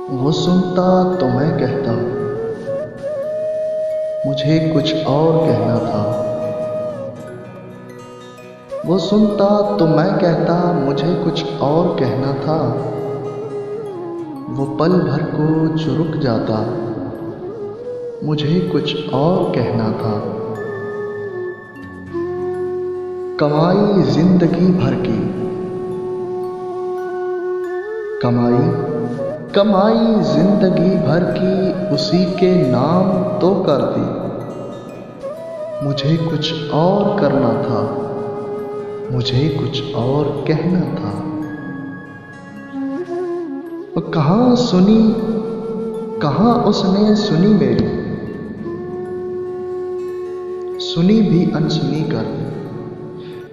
वो सुनता तो मैं कहता, मुझे कुछ और कहना था। वो सुनता तो मैं कहता, मुझे कुछ और कहना था। वो पल भर को जो रुक जाता, मुझे कुछ और कहना था। कमाई जिंदगी भर की, कमाई जिंदगी भर की, उसी के नाम तो कर दी। मुझे कुछ और करना था, मुझे कुछ और कहना था। और कहाँ उसने सुनी मेरी, सुनी भी अनसुनी कर दी।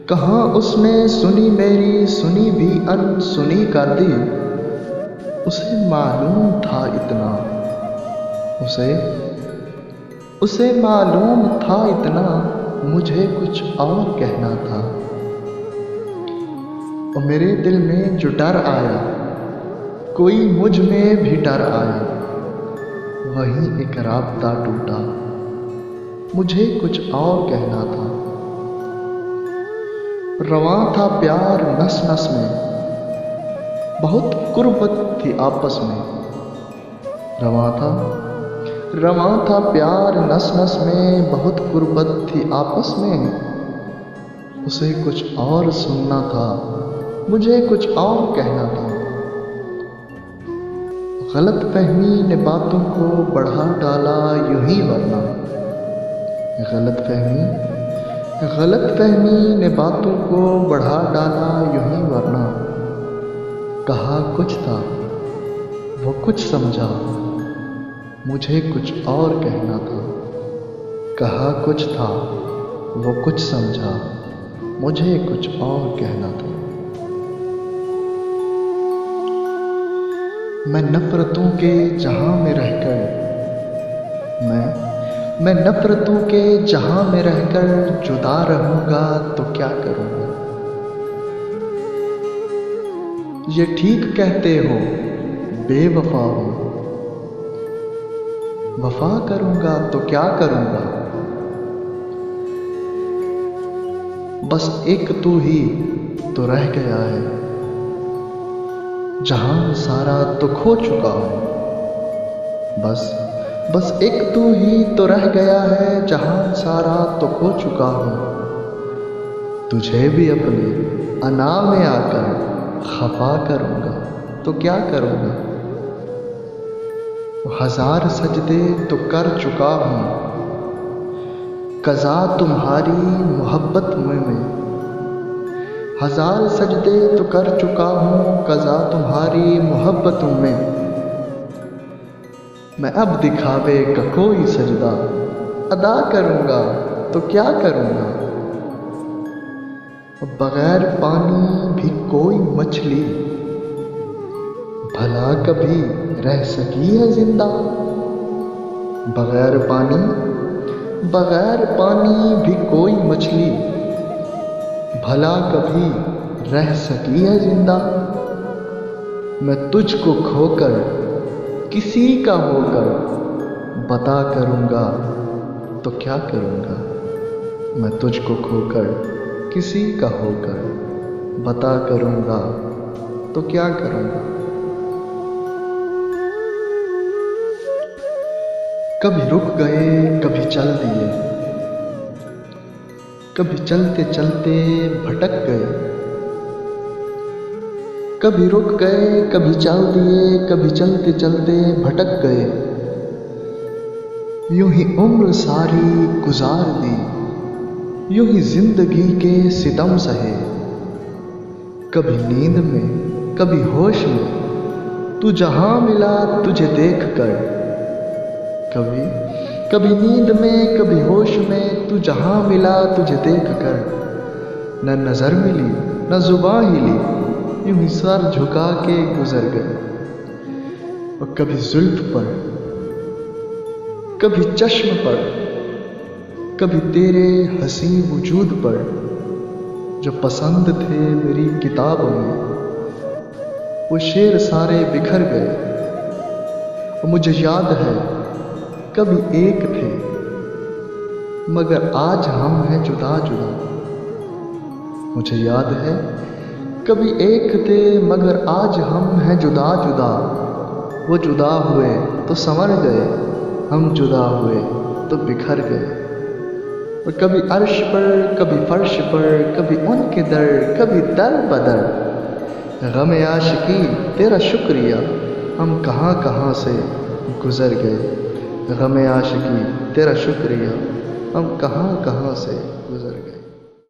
कहाँ उसने सुनी मेरी, सुनी भी अनसुनी कर दी। उसे मालूम था इतना, उसे मालूम था इतना, मुझे कुछ और कहना था। और मेरे दिल में जो डर आया, कोई मुझ में भी डर आया। वहीं एक राब्ता टूटा, मुझे कुछ और कहना था। रवां था प्यार नस नस में, बहुत कुर्बत थी आपस में। रवां था प्यार नस नस में, बहुत कुर्बत थी आपस में। उसे कुछ और सुनना था, मुझे कुछ और कहना था। गलत फहमी ने बातों को बढ़ा डाला यूं ही, वरना गलत फहमी ने बातों को बढ़ा डाला यूं ही, वरना कहा कुछ था वो कुछ समझा, मुझे कुछ और कहना था। कहा कुछ था वो कुछ समझा, मुझे कुछ और कहना था। मैं नफरतों के जहां में रहकर, मैं नफरतों के जहां में रहकर जुदा रहूंगा तो क्या करूंगा। ये ठीक कहते हो बेवफा हूं, वफा करूंगा तो क्या करूंगा। बस एक तू ही तो रह गया है, जहां सारा तो खो चुका हूं। बस एक तू ही तो रह गया है, जहां सारा तो खो चुका हूं। तुझे भी अपने अना में आकर खफा करूंगा तो क्या करूंगा। हजार सजदे तो कर चुका हूं, कज़ा तुम्हारी मोहब्बत में। हजार सजदे तो कर चुका हूं, कज़ा तुम्हारी मोहब्बतों में। मैं अब दिखावे का कोई सजदा अदा करूंगा तो क्या करूंगा। बगैर पानी भी कोई मछली भला कभी रह सकी है जिंदा। बगैर पानी भी कोई मछली भला कभी रह सकी है जिंदा। मैं तुझको खोकर किसी का होकर बता करूंगा तो क्या करूंगा। मैं तुझको खोकर किसी का होकर बता करूंगा तो क्या करूंगा। कभी रुक गए कभी चल दिए, कभी चलते चलते भटक गए। कभी रुक गए कभी चल दिए, कभी चलते चलते भटक गए। यूं ही उम्र सारी गुजार दी, यूं ही जिंदगी के सितम सहे। कभी नींद में कभी होश में, तू जहां मिला तुझे देख कर। कभी नींद में कभी होश में, तू जहां मिला तुझे देख कर। न नजर मिली न जुबां हिली, यूं ही सर झुका के गुजर गए। और कभी जुल्फ पर कभी चश्म पर, कभी तेरे हंसी वजूद पर, जो पसंद थे मेरी किताबों में। वो शेर सारे बिखर गए, और मुझे याद है कभी एक थे मगर आज हम हैं जुदा जुदा। मुझे याद है कभी एक थे मगर आज हम हैं जुदा जुदा। वो जुदा हुए तो संवर गए, हम जुदा हुए तो बिखर गए। और कभी अर्श पर कभी फर्श पर, कभी उनके दर कभी दर बदर। गम आशिकी तेरा शुक्रिया, हम कहाँ कहाँ से गुज़र गए। गम आशिकी तेरा शुक्रिया, हम कहाँ कहाँ से गुज़र